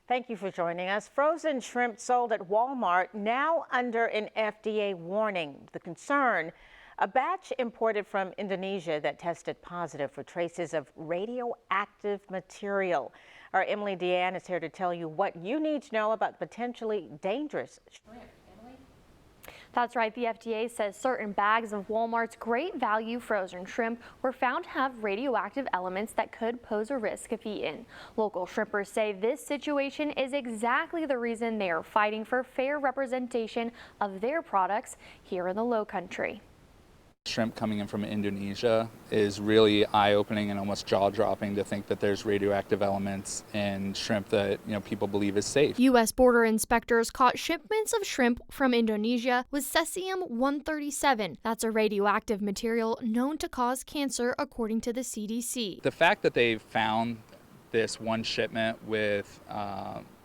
Thank you for joining us. Frozen shrimp sold at Walmart now under an FDA warning. The concern, a batch imported from Indonesia that tested positive for traces of radioactive material. Our Emily Deanne is here to tell you what you need to know about potentially dangerous shrimp. Emily? That's right. The FDA says certain bags of Walmart's Great Value frozen shrimp were found to have radioactive elements that could pose a risk if eaten. Local shrimpers say this situation is exactly the reason they are fighting for fair representation of their products here in the Lowcountry. Shrimp coming in from Indonesia is really eye-opening and almost jaw-dropping to think that there's radioactive elements in shrimp that people believe is safe. U.S. border inspectors caught shipments of shrimp from Indonesia with Cesium-137. That's a radioactive material known to cause cancer, according to the CDC. The fact that they found this one shipment with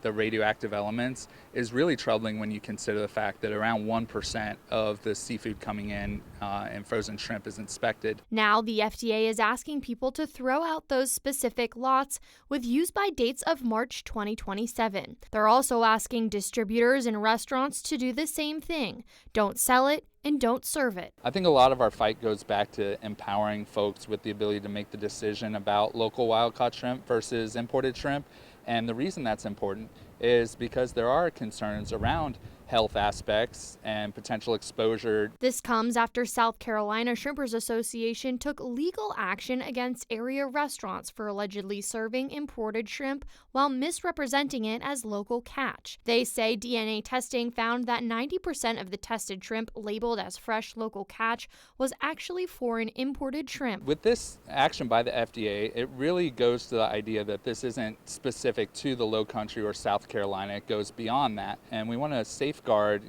the radioactive elements is really troubling when you consider the fact that around 1% of the seafood coming in and frozen shrimp is inspected. Now the FDA is asking people to throw out those specific lots with use-by dates of March 2027. They're also asking distributors and restaurants to do the same thing. Don't sell it and don't serve it. I think a lot of our fight goes back to empowering folks with the ability to make the decision about local wild-caught shrimp versus imported shrimp. And the reason that's important is because there are concerns around health aspects and potential exposure. This comes after South Carolina Shrimpers Association took legal action against area restaurants for allegedly serving imported shrimp while misrepresenting it as local catch. They say DNA testing found that 90% of the tested shrimp labeled as fresh local catch was actually foreign imported shrimp. With this action by the FDA, it really goes to the idea that this isn't specific to the Lowcountry or South Carolina. It goes beyond that, and we want to safeguard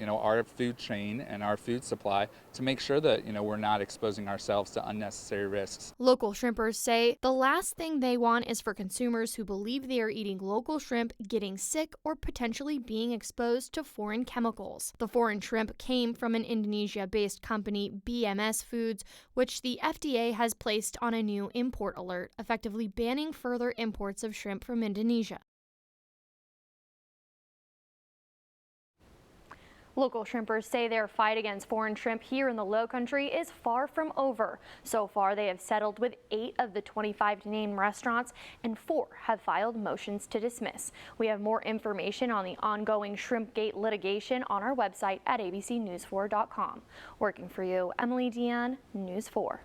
our food chain and our food supply to make sure that we're not exposing ourselves to unnecessary risks. Local shrimpers say the last thing they want is for consumers who believe they are eating local shrimp getting sick or potentially being exposed to foreign chemicals. The foreign shrimp came from an Indonesia-based company, BMS Foods, which the FDA has placed on a new import alert, effectively banning further imports of shrimp from Indonesia. Local shrimpers say their fight against foreign shrimp here in the Lowcountry is far from over. So far, they have settled with 8 of the 25 named restaurants, and 4 have filed motions to dismiss. We have more information on the ongoing Shrimpgate litigation on our website at abcnews4.com. Working for you, Emily Deanne, News 4.